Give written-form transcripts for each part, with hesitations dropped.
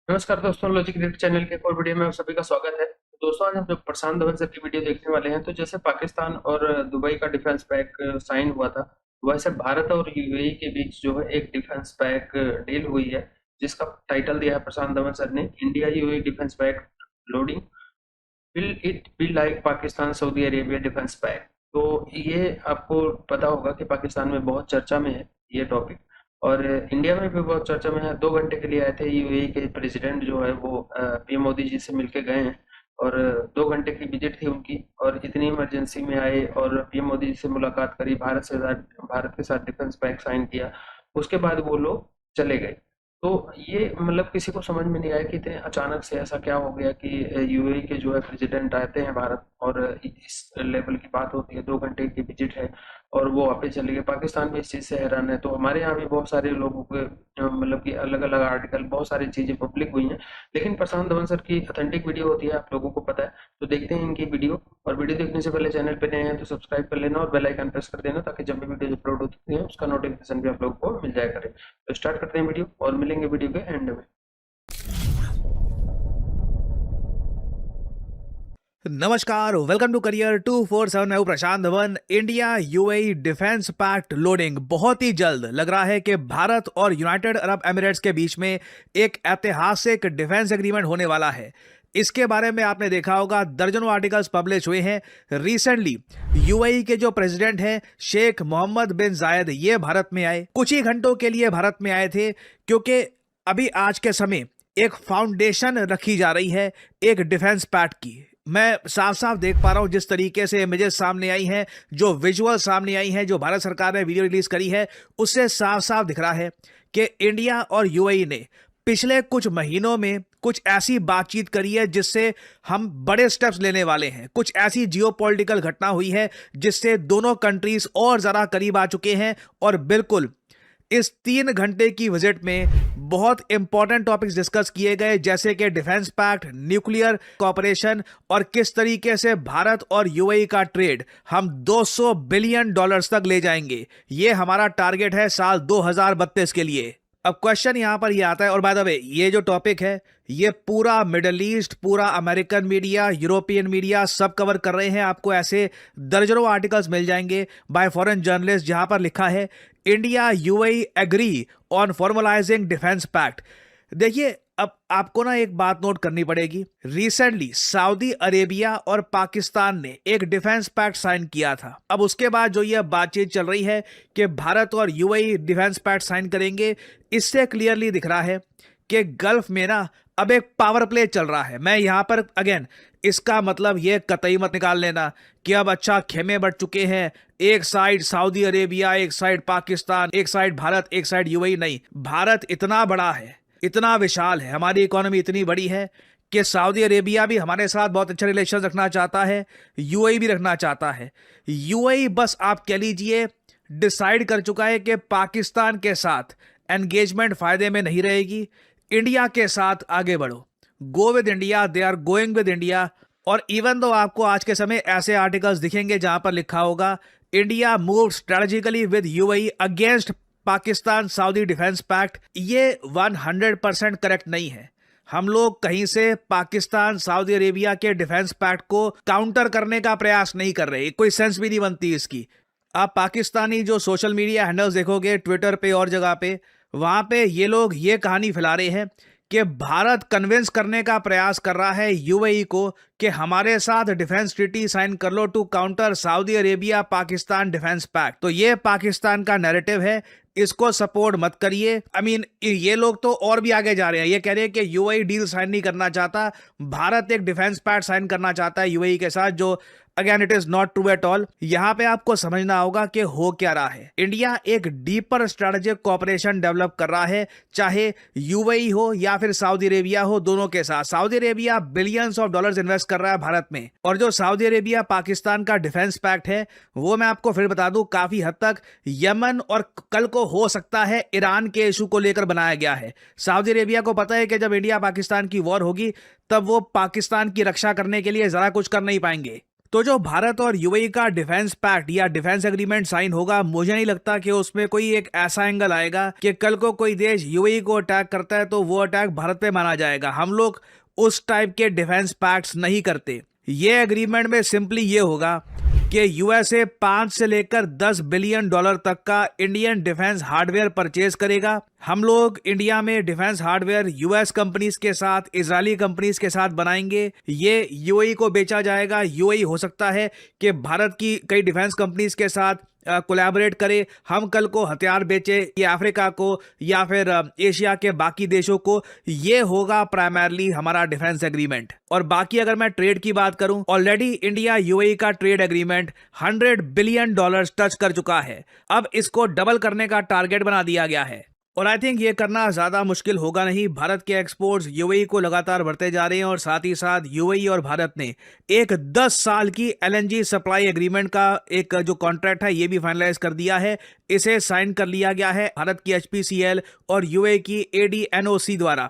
नमस्कार दोस्तों, logic cricket channel के एक और वीडियो में आप सभी का स्वागत है। दोस्तों, आज हम जो प्रशांत धवन सर की वीडियो देखने वाले हैं, तो जैसे पाकिस्तान और दुबई का डिफेंस पैक साइन हुआ था, वैसे भारत और यूएई के बीच जो है एक डिफेंस पैक डील हुई है, जिसका टाइटल दिया है प्रशांत धवन सर ने, India UAE defence pack loading. Will it be like Pakistan Saudi Arabia defence pack. तो ये आपको पता होगा कि पाकिस्तान में बहुत चर्चा में है ये टॉपिक, और इंडिया में भी बहुत चर्चा में है। 2 घंटे के लिए आए थे यूएई के प्रेसिडेंट जो है वो पीएम मोदी जी से मिलके गए हैं, और 2 घंटे की विजिट थी उनकी, और इतनी इमरजेंसी में आए और पीएम मोदी जी से मुलाकात करी, भारत के साथ डिफेंस पैक साइन किया, उसके बाद वो लोग चले गए। तो ये मतलब किसी को समझ में नहीं आया कि इतने अचानक से ऐसा क्या हो गया कि यूएई के जो है प्रेसिडेंट आते हैं भारत, और इस लेवल की बात होती है, 2 घंटे की विजिट है और वो वापस चले गए। पाकिस्तान भी इस चीज़ से हैरान है। तो हमारे यहाँ भी बहुत सारे लोगों के मतलब कि अलग अलग आर्टिकल, बहुत सारी चीज़ें पब्लिक हुई हैं, लेकिन प्रशांत धवन सर की ऑथेंटिक वीडियो होती है, आप लोगों को पता है। तो देखते हैं इनकी वीडियो, और वीडियो देखने से पहले चैनल पे नए हैं तो सब्सक्राइब कर लेना और बेल आइकन प्रेस कर देना, ताकि जब भी वीडियो अपलोड होती है उसका नोटिफिकेशन भी आप लोगों को मिल जाया करे। तो स्टार्ट करते हैं वीडियो, और मिलेंगे वीडियो के एंड में। नमस्कार, वेलकम टू करियर 247। मैं हूं Prashant Dhawan. India UAE defence pact loading बहुत ही जल्द लग रहा है कि भारत और यूनाइटेड अरब एमिरेट्स के बीच में एक ऐतिहासिक डिफेंस एग्रीमेंट होने वाला है। इसके बारे में आपने देखा होगा, दर्जनों आर्टिकल्स पब्लिश हुए हैं। रिसेंटली यूएई के जो प्रेसिडेंट हैं शेख मोहम्मद बिन जायद, ये भारत में आए, कुछ ही घंटों के लिए भारत में आए थे, क्योंकि अभी आज के समय एक फाउंडेशन रखी जा रही है एक डिफेंस पैक्ट की। मैं साफ साफ देख पा रहा हूं जिस तरीके से इमेजेस सामने आई हैं, जो विजुअल सामने आई हैं, जो भारत सरकार ने वीडियो रिलीज करी है, उससे साफ साफ दिख रहा है कि इंडिया और यूएई ने पिछले कुछ महीनों में कुछ ऐसी बातचीत करी है जिससे हम बड़े स्टेप्स लेने वाले हैं। कुछ ऐसी जियोपॉलिटिकल घटना हुई है जिससे दोनों कंट्रीज और ज्यादा करीब आ चुके हैं। और बिल्कुल इस 3 घंटे की विजिट में बहुत इंपॉर्टेंट टॉपिक्स डिस्कस किए गए, जैसे कि डिफेंस पैक्ट, न्यूक्लियर कॉपरेशन, और किस तरीके से भारत और यूएई का ट्रेड हम $200 बिलियन तक ले जाएंगे। ये हमारा टारगेट है साल 2032 के लिए। अब क्वेश्चन यहां पर ये आता है, और बाय द वे ये जो टॉपिक है ये पूरा मिडल ईस्ट, पूरा अमेरिकन मीडिया, यूरोपियन मीडिया सब कवर कर रहे हैं। आपको ऐसे दर्जनों आर्टिकल्स मिल जाएंगे बाय फॉरेन जर्नलिस्ट, जहां पर लिखा है India UAE agree on formalising defence pact. देखिए, अब आपको ना एक बात नोट करनी पड़ेगी। रिसेंटली सऊदी अरेबिया और पाकिस्तान ने एक डिफेंस पैक्ट साइन किया था। अब उसके बाद जो ये बातचीत चल रही है कि भारत और यूएई डिफेंस पैक्ट साइन करेंगे, इससे क्लियरली दिख रहा है कि गल्फ में ना अब एक पावर प्ले चल रहा है। मैं यहां पर अगेन, इसका मतलब ये कतई मत निकाल लेना कि अब अच्छा खेमे बढ़ चुके हैं, एक साइड सऊदी अरेबिया, एक साइड पाकिस्तान, एक साइड भारत, एक साइड यूएई। नहीं, भारत इतना बड़ा है, इतना विशाल है, हमारी इकोनॉमी इतनी बड़ी है कि सऊदी अरेबिया भी हमारे साथ बहुत अच्छे रिलेशन रखना चाहता है, यूएई भी रखना चाहता है। यूएई बस आप कह लीजिए डिसाइड कर चुका है कि पाकिस्तान के साथ एंगेजमेंट फायदे में नहीं रहेगी, इंडिया के साथ आगे बढ़ो, go with India, they are going with India. और इवन दो आपको आज के समय ऐसे आर्टिकल्स दिखेंगे जहां पर लिखा होगा India move strategically with UAE against Pakistan Saudi defence pact, ये 100% करेक्ट नहीं है। हम लोग कहीं से पाकिस्तान सऊदी अरेबिया के डिफेंस पैक्ट को काउंटर करने का प्रयास नहीं कर रहे, कोई सेंस भी नहीं बनती इसकी। आप पाकिस्तानी जो सोशल मीडिया हैंडल्स देखोगे, ट्विटर पे और जगह पे, वहां पे ये लोग ये कहानी फैला रहे हैं कि भारत कन्विंस करने का प्रयास कर रहा है यूएई को कि हमारे साथ डिफेंस ट्रीटी साइन कर लो to counter Saudi Arabia Pakistan defence pact. तो ये पाकिस्तान का नैरेटिव है, इसको सपोर्ट मत करिए। आई मीन, ये लोग तो और भी आगे जा रहे हैं, ये कह रहे हैं कि यूएई डील साइन नहीं करना चाहता, भारत एक डिफेंस पैक्ट साइन करना चाहता है यूएई के साथ, जो again it is not true at all. यहां पे आपको समझना होगा कि हो क्या रहा है। इंडिया एक डीपर स्ट्रेटेजिक कॉपरेशन डेवलप कर रहा है, चाहे यूएई हो या फिर सऊदी अरेबिया हो, दोनों के साथ। Saudi Arabia billions of dollars invest कर रहा है भारत में, और जो सऊदी अरेबिया पाकिस्तान का डिफेंस पैक्ट है वो मैं आपको फिर बता दूं काफी हद तक यमन और कल को हो सकता है ईरान के इशू को लेकर बनाया गया है। सऊदी अरेबिया को पता है कि जब इंडिया पाकिस्तान की वॉर होगी तब वो पाकिस्तान की रक्षा करने के लिए जरा कुछ कर नहीं पाएंगे। तो जो भारत और यूएई का डिफेंस पैक्ट या डिफेंस एग्रीमेंट साइन होगा, मुझे नहीं लगता कि उसमें कोई एक ऐसा एंगल आएगा कि कल को कोई देश यूएई को अटैक करता है तो वो अटैक भारत पे माना जाएगा। हम लोग उस टाइप के डिफेंस पैक्ट्स नहीं करते। ये एग्रीमेंट में सिंपली ये होगा कि यूएसए 5 से लेकर 10 बिलियन डॉलर तक का इंडियन डिफेंस हार्डवेयर परचेज करेगा। हम लोग इंडिया में डिफेंस हार्डवेयर यूएस कंपनीज के साथ, इजरायली कंपनीज के साथ बनाएंगे। ये यूएई को बेचा जाएगा। यूएई हो सकता है कि भारत की कई डिफेंस कंपनीज के साथ कोलैबोरेट करे। हम कल को हथियार बेचे या अफ्रीका को या फिर एशिया के बाकी देशों को। ये होगा प्राइमरली हमारा डिफेंस एग्रीमेंट। और बाकी अगर मैं ट्रेड की बात करूं, ऑलरेडी इंडिया यूएई का ट्रेड एग्रीमेंट $100 बिलियन टच कर चुका है। अब इसको डबल करने का टारगेट बना दिया गया है और आई थिंक ये करना ज्यादा मुश्किल होगा नहीं। भारत के एक्सपोर्ट्स यूएई को लगातार बढ़ते जा रहे हैं और साथ ही साथ यूएई और भारत ने एक 10 साल की एलएनजी सप्लाई एग्रीमेंट का एक जो कॉन्ट्रैक्ट है ये भी फाइनलाइज कर दिया है। इसे साइन कर लिया गया है भारत की एचपीसीएल और यूएई की एडीएनओसी द्वारा।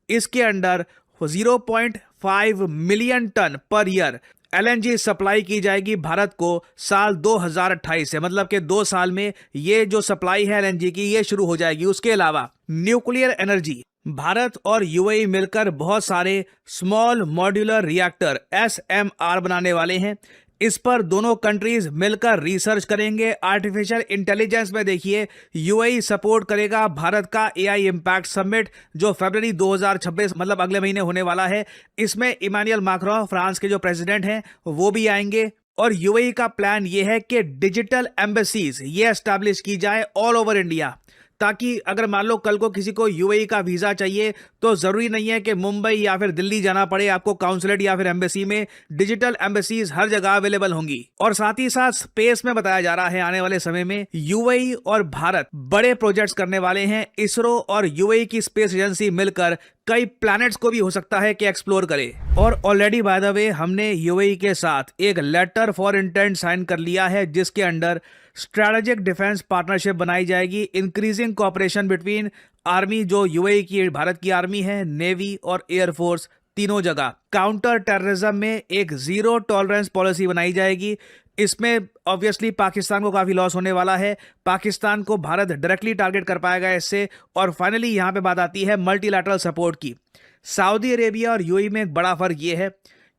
इसके under 0.5 million ton per year LNG supply की जाएगी भारत को साल 2028 से, मतलब कि 2 साल में ये जो सप्लाई है एलएनजी की ये शुरू हो जाएगी। उसके अलावा न्यूक्लियर एनर्जी, भारत और यूएई मिलकर बहुत सारे स्मॉल मॉड्यूलर रिएक्टर SMR बनाने वाले हैं। इस पर दोनों कंट्रीज मिलकर रिसर्च करेंगे। आर्टिफिशियल इंटेलिजेंस में देखिए यूएई सपोर्ट करेगा भारत का एआई इम्पैक्ट समिट जो फरवरी 2026 मतलब अगले महीने होने वाला है। इसमें इमानुएल मैक्रों फ्रांस के जो प्रेसिडेंट हैं वो भी आएंगे। और यूएई का प्लान ये है कि डिजिटल एम्बेसीज ये एस्टैब्लिश की जाए ऑल ओवर इंडिया, ताकि अगर मान लो कल को किसी को यूएई का वीजा चाहिए तो जरूरी नहीं है कि मुंबई या फिर दिल्ली जाना पड़े आपको काउंसलेट या फिर एम्बेसी में। डिजिटल एम्बेसीज हर जगह अवेलेबल होंगी। और साथ ही साथ स्पेस में बताया जा रहा है आने वाले समय में यूएई और भारत बड़े प्रोजेक्ट्स करने वाले हैं। इसरो और यूएई की स्पेस एजेंसी मिलकर कई प्लैनेट्स को भी हो सकता है कि एक्सप्लोर करे। और ऑलरेडी बाय द वे हमने यूएई के साथ एक लेटर फॉर इंटेंट साइन कर लिया है जिसके अंडर स्ट्रेटेजिक डिफेंस पार्टनरशिप बनाई जाएगी। इंक्रीजिंग कोऑपरेशन बिटवीन आर्मी जो यूएई की भारत की आर्मी है, नेवी और एयरफोर्स तीनों जगह। काउंटर टेररिज्म में एक जीरो टॉलरेंस पॉलिसी बनाई जाएगी। इसमें ऑब्वियसली पाकिस्तान को काफी लॉस होने वाला है। पाकिस्तान को भारत डायरेक्टली टारगेट कर पाएगा इससे। और फाइनली यहां पे बात आती है मल्टीलैटरल सपोर्ट की। सऊदी अरेबिया और यूएई में एक बड़ा फर्क यह है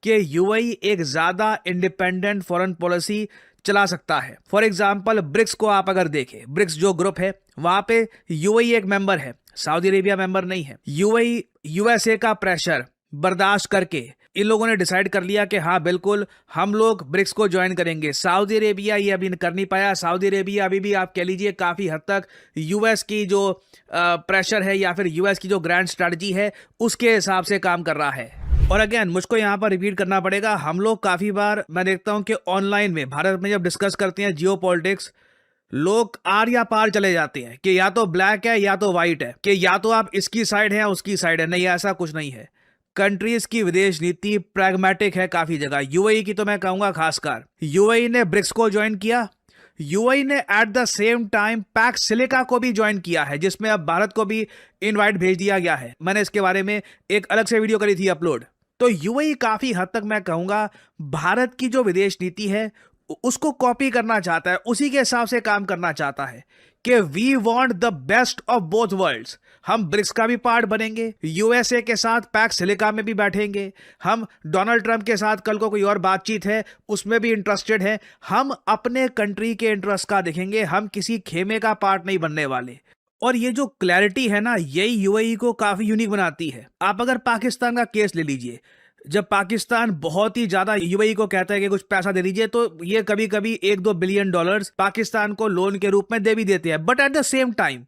कि यूएई एक ज्यादा इंडिपेंडेंट फॉरेन पॉलिसी चला सकता है। फॉर एग्जाम्पल ब्रिक्स को आप अगर देखें, ब्रिक्स जो ग्रुप है वहां पे यूएई एक मेंबर है, सऊदी अरेबिया मेंबर नहीं है। यूएई यूएसए का प्रेशर बर्दाश्त करके इन लोगों ने डिसाइड कर लिया कि हाँ बिल्कुल हम लोग ब्रिक्स को ज्वाइन करेंगे। सऊदी अरेबिया ये अभी कर नहीं पाया। सऊदी अरेबिया अभी भी आप कह लीजिए काफी हद तक यूएस की जो प्रेशर है या फिर यूएस की जो ग्रैंड स्ट्रैटेजी है उसके हिसाब से काम कर रहा है। और अगेन मुझको यहाँ पर रिपीट करना पड़ेगा, हम लोग काफी बार मैं देखता हूं कि ऑनलाइन में भारत में जब डिस्कस करते हैं जियो पॉलिटिक्स, लोग आर या पार चले जाते हैं कि या तो ब्लैक है या तो व्हाइट है, कि या तो आप इसकी साइड है उसकी साइड है। नहीं, ऐसा कुछ नहीं है। कंट्रीज की विदेश नीति प्रैग्मेटिक है काफी जगह। यूएई की तो मैं कहूंगा खासकर। यूएई ने ब्रिक्स को ज्वाइन किया। यूएई ने at the same time PACS silica को भी ज्वाइन किया है जिसमें अब भारत को भी इनवाइट भेज दिया गया है। मैंने इसके बारे में एक अलग से वीडियो करी थी अपलोड। तो यूएई काफी हद तक मैं कहूंगा भारत की जो विदेश नीति है उसको कॉपी करना चाहता है, उसी के हिसाब से काम करना चाहता है कि we want the best of both worlds. हम ब्रिक्स का भी पार्ट बनेंगे, यूएसए के साथ पैक्स सिलिका में भी बैठेंगे, हम डोनाल्ड ट्रंप के साथ कल को कोई और बातचीत है उसमें भी इंटरेस्टेड है। हम अपने कंट्री के इंटरेस्ट का देखेंगे, हम किसी खेमे का पार्ट नहीं बनने वाले। और ये जो क्लैरिटी है ना, यही यूएई को काफी यूनिक बनाती है। आप अगर पाकिस्तान का केस ले लीजिए, जब पाकिस्तान बहुत ही ज्यादा यूएई को कहता है कि कुछ पैसा दे दीजिए तो ये कभी कभी $1-2 बिलियन पाकिस्तान को लोन के रूप में दे भी देते हैं। But at the same time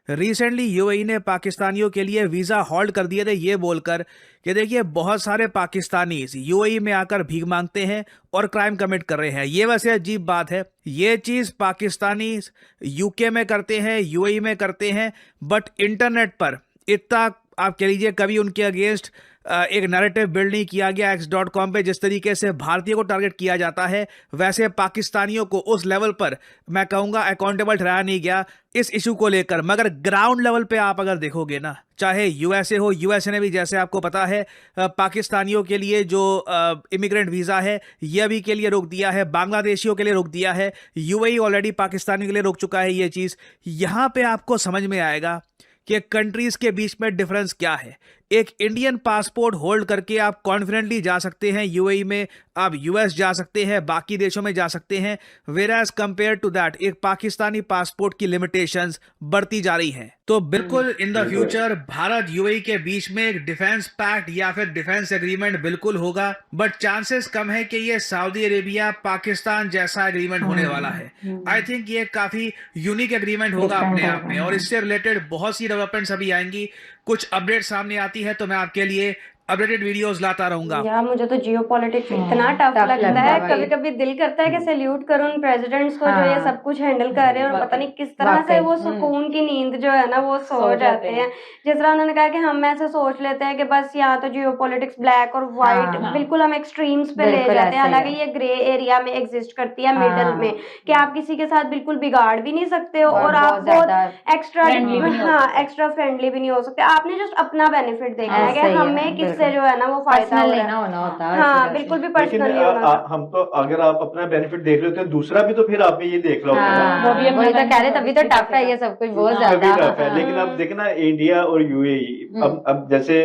recently UAE ने पाकिस्तानियों के लिए वीजा होल्ड कर दिए थे ये बोलकर कि देखिए बहुत सारे पाकिस्तानी यूएई में आकर भीख मांगते हैं और क्राइम कमिट कर रहे हैं। ये वैसे अजीब बात है, ये चीज पाकिस्तानी यूके में करते हैं, यूएई में करते हैं, बट इंटरनेट पर इतना आप कह लीजिए कभी उनके अगेंस्ट एक नैरेटिव बिल्ड नहीं किया गया x.com पे। जिस तरीके से भारतीयों को टारगेट किया जाता है, वैसे पाकिस्तानियों को उस लेवल पर मैं कहूँगा अकाउंटेबल ठहराया नहीं गया इस इशू को लेकर। मगर ग्राउंड लेवल पे आप अगर देखोगे ना, चाहे यूएसए हो, यूएसए ने भी जैसे आपको पता है पाकिस्तानियों के लिए जो इमिग्रेंट वीज़ा है ये अभी के लिए रोक दिया है, बांग्लादेशियों के लिए रोक दिया है, यूएई ऑलरेडी पाकिस्तानियों के लिए रोक चुका है ये चीज़। यहाँ पे आपको समझ में आएगा कि कंट्रीज के बीच में डिफरेंस क्या है। एक इंडियन पासपोर्ट होल्ड करके आप कॉन्फिडेंटली जा सकते हैं यूएई में, आप यूएस जा सकते हैं, बाकी देशों में जा सकते हैं। Whereas compare to that एक पाकिस्तानी पासपोर्ट की लिमिटेशंस बढ़ती जा रही हैं। तो बिल्कुल in the future Bharat UAE के बीच में एक डिफेंस पैक्ट या फिर डिफेंस एग्रीमेंट बिल्कुल होगा, बट चांसेस कम है कि ये सऊदी अरेबिया पाकिस्तान जैसा एग्रीमेंट होने वाला है। आई थिंक ये काफी यूनिक एग्रीमेंट होगा अपने आप में, और इससे रिलेटेड बहुत सी डेवलपमेंट्स अभी आएंगी। कुछ अपडेट सामने आती है तो मैं आपके लिए अपडेटेड वीडियोस लाता रहूंगा। यार मुझे तो जियो पॉलिटिक्स इतना टफ लगता है, कभी कभी दिल करता है कि सैल्यूट करूं उन प्रेसिडेंट्स को जो ये सब कुछ हैंडल कर रहे हैं, और पता नहीं किस तरह से वो सुकून की नींद जो है ना वो सो जाते हैं। जिस तरह उन्होंने कहा कि हम ऐसे सोच लेते हैं कि बस यहाँ तो जियो पॉलिटिक्स ब्लैक और व्हाइट बिल्कुल हम एक्सट्रीम्स पे ले जाते हैं, हालांकि ये ग्रे एरिया में एग्जिस्ट करती है, मिडल में, कि आप किसी के साथ बिल्कुल बिगाड़ भी नहीं सकते हो और आप बहुत एक्स्ट्रा एक्स्ट्रा फ्रेंडली भी नहीं हो सकते। आपने जस्ट अपना बेनिफिट देखना है कि हमें से जो है ना वो फायदा लेना होना होता है। हाँ बिल्कुल भी पर्सनल नहीं होना। हम तो अगर आप अपना बेनिफिट देख रहे हो तो दूसरा भी तो फिर आप ये देख रहा होगा। वही तो कह रहे, तभी तो टफ है ये सब कुछ, बहुत ज्यादा टफ है। लेकिन अब देखना इंडिया और यूएई, अब जैसे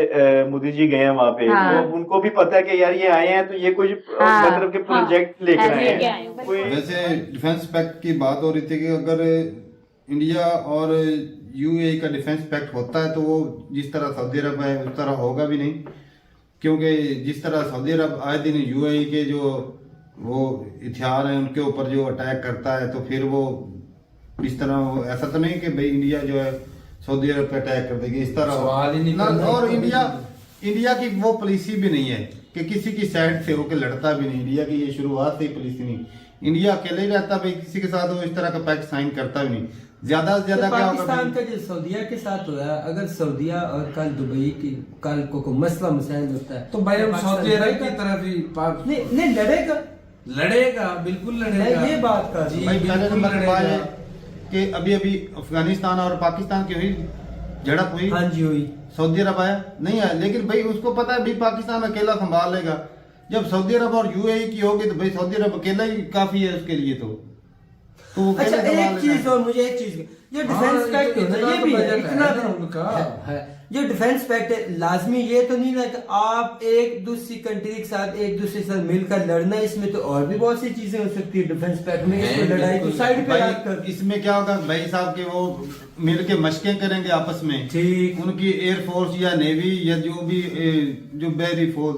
मोदी जी गए हैं वहाँ पे, तो उनको भी पता है कि यार ये आए हैं तो ये कुछ मतलब के प्रोजेक्ट लेकर आए हैं। वैसे डिफेंस पैक्ट की बात हो रही थी कि अगर इंडिया और यूएई का डिफेंस पैक्ट होता है तो वो जिस तरह सऊदी अरब है उस तरह होगा भी नहीं, क्योंकि जिस तरह सऊदी अरब आए दिन यूएई के जो वो हथियार हैं उनके ऊपर जो अटैक करता है, तो फिर वो इस तरह ऐसा तो नहीं कि भाई इंडिया जो है सऊदी अरब पे अटैक कर देगी, इस तरह सवाल ही नहीं। और इंडिया की वो पॉलिसी भी नहीं है कि किसी की साइड से होकर लड़ता भी नहीं। इंडिया की ये शुरुआत से ही पॉलिसी नहीं, इंडिया अकेले ही रहता भाई, किसी के साथ वो इस तरह का पैक्ट साइन करता भी नहीं। ज्यादा से ज्यादा क्या होगा पाकिस्तान का जो सऊदीया के साथ हो रहा है, अगर सऊदीया और कल दुबई की कल को मसला मसाइल होता है तो भाई हम सऊदी अरब की तरफ ही नहीं लड़ेगा, बिल्कुल लड़ेगा। ये बात कर भाई पहले नंबर की बात है कि अभी अफगानिस्तान और पाकिस्तान की हुई झड़प हुई, हाँ जी हुई, सऊदी अरब आया नहीं आया, लेकिन भाई उसको पता है भाई पाकिस्तान अकेला संभाल लेगा। जब सऊदी अरब और यूएई की होगी तो भाई सऊदी अरब अकेला ही काफी है उसके लिए। तो अच्छा एक चीज और मुझे एक चीज, ये डिफेंस पैक्ट है ना, ये भी है इतना उनका है। जो डिफेंस पैक्ट है लाजमी ये तो नहीं ना कि आप एक दूसरी कंट्री के साथ एक दूसरे के साथ मिलकर लड़ना, इसमें तो और भी बहुत सी चीजें हो सकती है डिफेंस पैक्ट में। इसमें लड़ाई तो साइड पे रखकर, इसमें क्या होगा भाई साहब के वो मिलके मशकें करेंगे आपस में, ठीक, उनकी एयरफोर्स या नेवी या जो भी जो बहरी फोर्स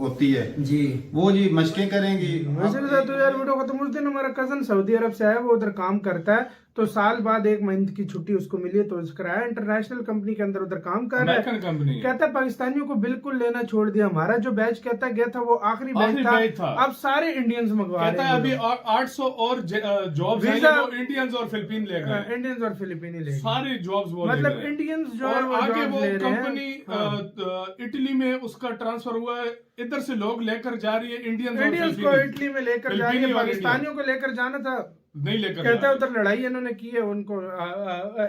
होती है जी वो जी मशकें करेंगी। वैसे तो यार वीडियो खत्म, उस दिन हमारा कजन सऊदी अरब से आया, वो उधर काम करता है, तो साल बाद 1 महीने की छुट्टी उसको मिली है तो कराया, इंटरनेशनल कंपनी के अंदर उधर काम कर रहा है। कहता है पाकिस्तानियों को बिल्कुल लेना छोड़ दिया, हमारा जो बैच कहता गया था वो आखिरी बैच था, अब सारे इंडियंस मंगवा रहे हैं। अभी 800 और जॉब्स हैं वो इंडियंस और फिलिपीन ले गए, इंडियंस और फिलिपीनी ले सारे जॉब्स वो मतलब इंडियंस जो है वो आगे वो ले रहे हैं। कंपनी इटली में उसका ट्रांसफर हुआ है, इधर से लोग लेकर जा रही है इंडियंस को इटली में लेकर जा रही है, पाकिस्तानियों को लेकर जाना था नहीं लेकर, कहता है उधर लड़ाई इन्होंने की है, उनको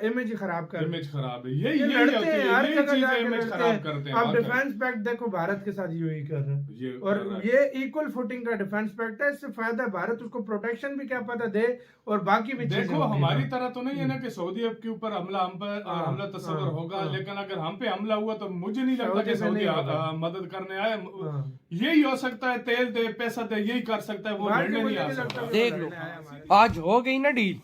इमेज खराब कर, इमेज खराब है, यही लड़ते हैं हर जगह जाके इमेज खराब करते हैं। अब डिफेंस पैक्ट देखो भारत के साथ यूएई कर रहे हैं, और ये इक्वल फुटिंग का डिफेंस पैक्ट है, इससे फायदा है भारत उसको प्रोटेक्शन भी क्या पता दे, और बाकी भी देखो हमारी तरह तो नहीं है ना कि सऊदी अरब के ऊपर हमला तस्वर होगा, लेकिन अगर हम पे हमला हुआ तो मुझे नहीं लगता कि सऊदी मदद करने आए। यही हो सकता है, तेल दे पैसा दे, यही कर सकता है, वो लड़ने नहीं आ सकता। देख लो आज हो गई ना डील,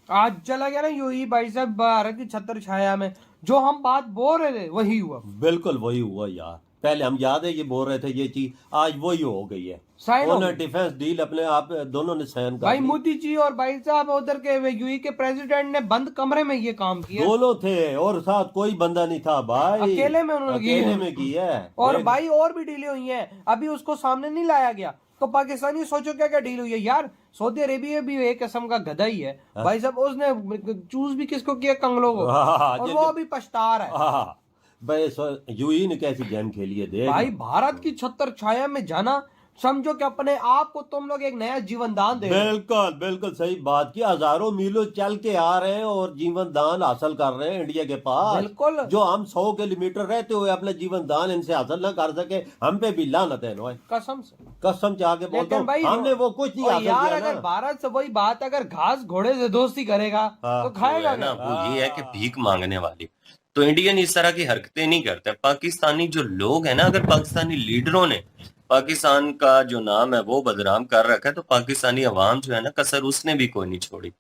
आज चला गया ना यूएई भाई साहब भारत की छत्र छाया में, जो हम बात बोल रहे थे वही हुआ, बिल्कुल वही हुआ यार। पहले हम याद है ये बोल रहे थे ये चीज, आज वही हो गई है, साइन हो गई। डिफेंस डील अपने आप दोनों ने साइन कर भाई मोदी जी और भाई साहब उधर के यूएई के प्रेसिडेंट ने बंद कमरे में ये काम किया, दोनों थे और साथ कोई बंदा नहीं था भाई, अकेले में उन्होंने किया है। और भाई और भी डीलें हुई हैं, अभी उसको सामने नहीं लाया गया। तो पाकिस्तानी सोचो क्या क्या डील हुई है यार। सऊदी अरेबिया भी एक किस्म का गधा ही है भाई साहब, उसने चूज भी किसको किया, कंगलों को, और वो अभी पछता रहा है। यूएई ने कैसी गेम खेली है देख। भाई भारत की छत्र छाया में जाना, समझो कि अपने आप को तुम लोग एक नया जीवन दान दे रहे हो। बिल्कुल बिल्कुल सही बात की। हजारों मीलों चल के आ रहे हैं और जीवन दान हासिल कर रहे हैं इंडिया के पास। बिल्कुल। जो हम 100 किलोमीटर रहते हुए अपना जीवन दान इनसे हासिल न कर सके, हम पे भी लानत है। कसम से, कसम से आके बोलता लेकिन भाई हूं, हमने वो कुछ नहीं हासिल यार किया ना। अगर भारत से वही बात, अगर घास घोड़े से दोस्ती करेगा तो खाएगा ना, क्या? वो ये है कि भीख मांगने वाली तो इंडियन इस तरह की हरकतें नहीं करते। पाकिस्तानी जो लोग हैं ना, अगर पाकिस्तानी लीडरों ने पाकिस्तान का जो नाम है वो बदनाम कर रखा है, तो पाकिस्तानी अवाम जो है ना, कसर उसने भी कोई नहीं छोड़ी।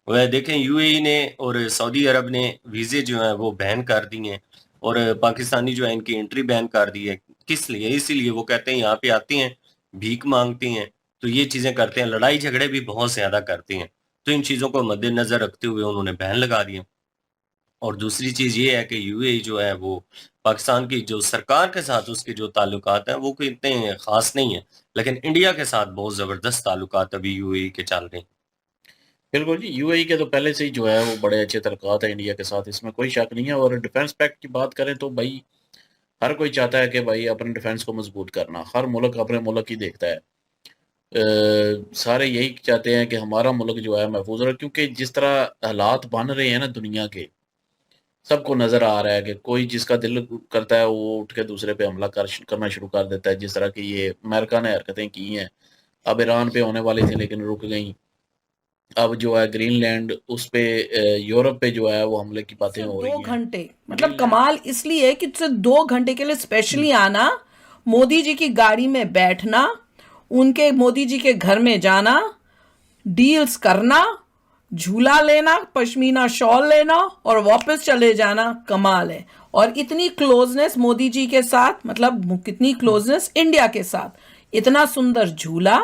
वह देखें, यूएई ने और सऊदी अरब ने वीजे जो है वो बैन कर दिए हैं और पाकिस्तानी जो है इनकी एंट्री बैन कर दी है। किस लिए? इसीलिए वो कहते हैं यहाँ पे आती हैं, भीख मांगती हैं, तो ये चीजें करते हैं, लड़ाई झगड़े भी बहुत ज्यादा करती हैं। तो इन चीजों को मद्देनजर रखते हुए उन्होंने बैन लगा दिया। और दूसरी चीज ये है कि यूएई जो है वो पाकिस्तान की जो सरकार के साथ उसके जो ताल्लुकात हैं वो कोई इतने खास नहीं है, लेकिन इंडिया के साथ बहुत जबरदस्त ताल्लुकात अभी यूएई के चल रहे हैं। बिल्कुल जी, यूएई के तो पहले से ही जो है वो बड़े अच्छे ताल्लुकात है इंडिया के साथ, इसमें कोई शक नहीं है। और डिफेंस पैक्ट की बात करें तो भाई हर कोई चाहता है कि भाई अपने डिफेंस को मजबूत करना, हर मुल्क अपने मुल्क ही देखता है। सारे यही चाहते हैं कि हमारा मुल्क जो है महफूज रहे, क्योंकि जिस तरह हालात बन रहे हैं ना दुनिया के, सबको नजर आ रहा है कि कोई जिसका दिल करता है वो उठ के दूसरे पे हमला करना शुरू कर देता है। जिस तरह की ये अमेरिका ने हरकतें की हैं, अब ईरान पे होने वाली थी लेकिन रुक गई। अब जो है ग्रीनलैंड, उस पे यूरोप पे जो है वो हमले की बातें हो रही हैं। 2 घंटे मतलब कमाल इसलिए कि सिर्फ 2 घंटे के लिए स्पेशली आना, मोदी जी की गाड़ी में बैठना, उनके मोदी जी के घर में जाना, डील्स करना, झूला लेना, पश्मीना शॉल लेना और वापस चले जाना, कमाल है। और इतनी क्लोजनेस मोदी जी के साथ, मतलब कितनी क्लोजनेस इंडिया के साथ, इतना सुंदर झूला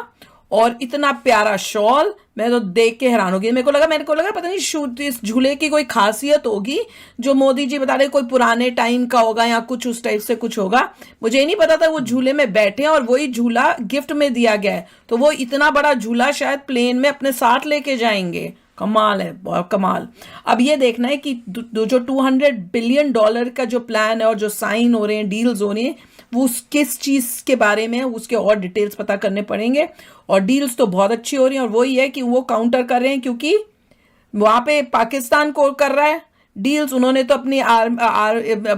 और इतना प्यारा शॉल, मैं तो देख के हैरान हो गई। मेरे को लगा पता नहीं इस झूले की कोई खासियत होगी जो मोदी जी बता रहे कोई पुराने टाइम का होगा या कुछ उस टाइप से कुछ होगा। मुझे ही नहीं पता था वो झूले में बैठे हैं और वही झूला गिफ्ट में दिया गया है, तो वो इतना बड़ा झूला शायद प्लेन में अपने साथ लेके जाएंगे। कमाल है, बहुत कमाल। अब ये देखना है कि जो $200 बिलियन का जो प्लान है और जो साइन हो रहे हैं, डील्स हो रही हैं, वो किस चीज़ के बारे में है, उसके और डिटेल्स पता करने पड़ेंगे। और डील्स तो बहुत अच्छी हो रही हैं और वही है कि वो काउंटर कर रहे हैं क्योंकि वहाँ पे पाकिस्तान को कर रहा है डील्स। उन्होंने तो अपनी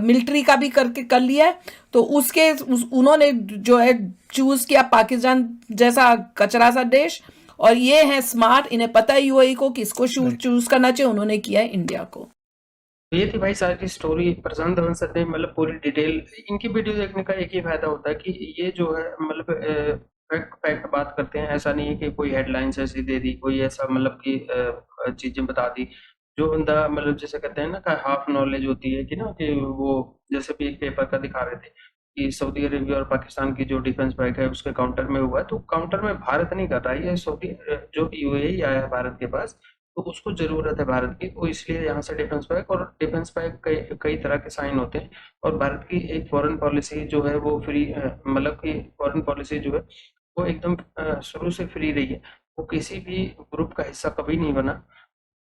मिलिट्री का भी कर लिया है, तो उन्होंने जो है चूज किया पाकिस्तान जैसा कचरा सा देश। और ये है स्मार्ट, इन्हें पता है यूएई को किसको चूज करना चाहिए, उन्होंने किया है इंडिया को। ये थी भाई सारी स्टोरी। प्रशांत धवन सर ने मतलब पूरी डिटेल। इनकी वीडियो देखने का एक ही फायदा होता है कि ये जो है मतलब फैक्ट बात करते हैं। ऐसा नहीं है कि कोई हेडलाइंस ऐसी दे दी, कोई ऐसा मतलब कि चीजें बता दी जो बंदा मतलब जैसे कहते हैं ना का हाफ नॉलेज होती है कि ना, कि वो जैसे भी एक पेपर का दिखा रहे थे कि सऊदी अरेबिया और पाकिस्तान की जो डिफेंस पैक है उसके काउंटर में हुआ है, तो काउंटर में भारत नहीं कर रहा है, ये सऊदी जो यूएई आया है भारत के पास, तो उसको जरूरत है भारत की, तो इसलिए यहाँ से डिफेंस पैक। और डिफेंस पैक कई तरह के साइन होते हैं और भारत की एक फॉरेन पॉलिसी जो है वो फ्री, मतलब की फॉरेन पॉलिसी जो है वो एकदम शुरू से फ्री रही है। वो किसी भी ग्रुप का हिस्सा कभी नहीं बना,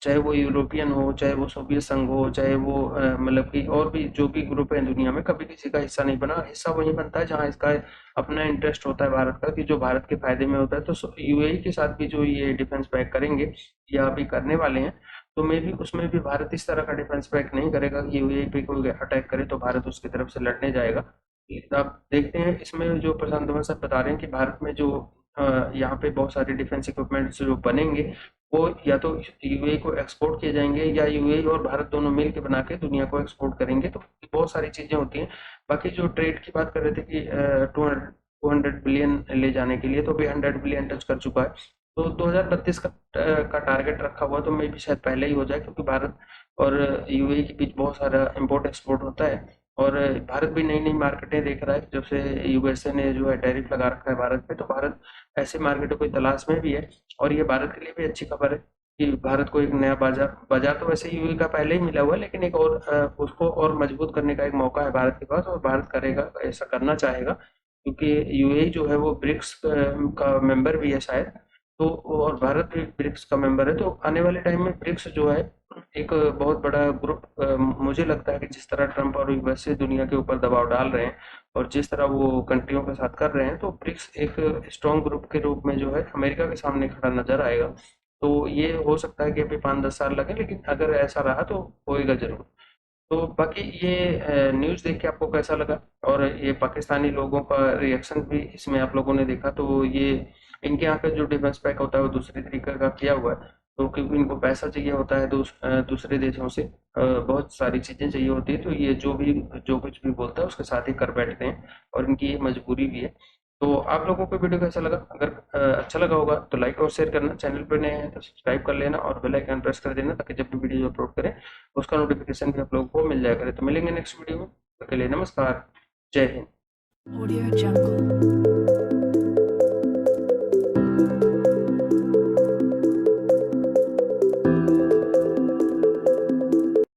चाहे वो यूरोपियन हो, चाहे वो सोवियत संघ हो, चाहे वो मतलब कि और भी जो भी ग्रुप है दुनिया में, कभी किसी का हिस्सा नहीं बना। हिस्सा वही बनता है जहाँ इसका अपना इंटरेस्ट होता है भारत का, कि जो भारत के फायदे में होता है। तो यूएई के साथ भी जो ये डिफेंस पैक करेंगे या अभी करने वाले हैं, तो मे भी उसमें भी भारत इस तरह का डिफेंस पैक नहीं करेगा कि यूएई पे कोई अटैक करे तो भारत उसकी तरफ से लड़ने जाएगा। आप देखते हैं इसमें जो प्रशांत धवन साहब बता रहे हैं कि भारत में जो यहाँ पे बहुत सारे डिफेंस इक्विपमेंट्स जो बनेंगे वो या तो यूएई को एक्सपोर्ट किए जाएंगे या यूएई और भारत दोनों मिल के बना के दुनिया को एक्सपोर्ट करेंगे। तो बहुत सारी चीजें होती हैं। बाकी जो ट्रेड की बात कर रहे थे कि 200 बिलियन ले जाने के लिए, तो भी 100 बिलियन टच कर चुका है। तो 2032 का टारगेट रखा हुआ, तो मे भी शायद पहले ही हो जाए, क्योंकि भारत और यूएई के बीच बहुत सारा इम्पोर्ट एक्सपोर्ट होता है और भारत भी नई नई मार्केटें देख रहा है। जब से यूएसए ने जो है टैरिफ लगा रखा है भारत पे, तो भारत ऐसे मार्केटों की तलाश में भी है। और ये भारत के लिए भी अच्छी खबर है कि भारत को एक नया बाजार तो वैसे यूएई का पहले ही मिला हुआ है, लेकिन एक और उसको और मजबूत करने का एक मौका है भारत के पास, और भारत करेगा, ऐसा करना चाहेगा, क्योंकि यूएई जो है वो ब्रिक्स का मेंबर भी है शायद, तो और भारत भी ब्रिक्स का मेंबर है। तो आने वाले टाइम में ब्रिक्स जो है एक बहुत बड़ा ग्रुप मुझे लगता है कि जिस तरह ट्रंप और यूएसए दुनिया के ऊपर दबाव डाल रहे हैं और जिस तरह वो कंट्रियों के साथ कर रहे हैं, तो ब्रिक्स एक स्ट्रॉन्ग ग्रुप के रूप में जो है अमेरिका के सामने खड़ा नजर आएगा। तो ये हो सकता है कि अभी 5-10 साल लगे, लेकिन अगर ऐसा रहा तो होएगा जरूर। तो बाकी ये न्यूज़ देख के आपको कैसा लगा, और ये पाकिस्तानी लोगों का रिएक्शन भी इसमें आप लोगों ने देखा, तो ये इनके यहाँ पे जो डिफेंस पैक होता है वो दूसरे तरीके का किया हुआ है। तो क्योंकि इनको पैसा चाहिए होता है दूसरे देशों से, बहुत सारी चीज़ें चाहिए होती है, तो ये जो कुछ भी बोलता है उसके साथ ही कर बैठते हैं, और इनकी ये मजबूरी भी है। तो आप लोगों को वीडियो कैसा लगा? अगर अच्छा लगा होगा तो लाइक और शेयर करना, चैनल पर नए हैं तो सब्सक्राइब कर लेना और बेल आइकन प्रेस कर देना, ताकि जब भी वीडियो अपलोड करें उसका नोटिफिकेशन भी आप लोगों को मिल जाया करे। तो मिलेंगे नेक्स्ट वीडियो में, तब तक के लिए नमस्कार, जय हिंद। Audio Jungle.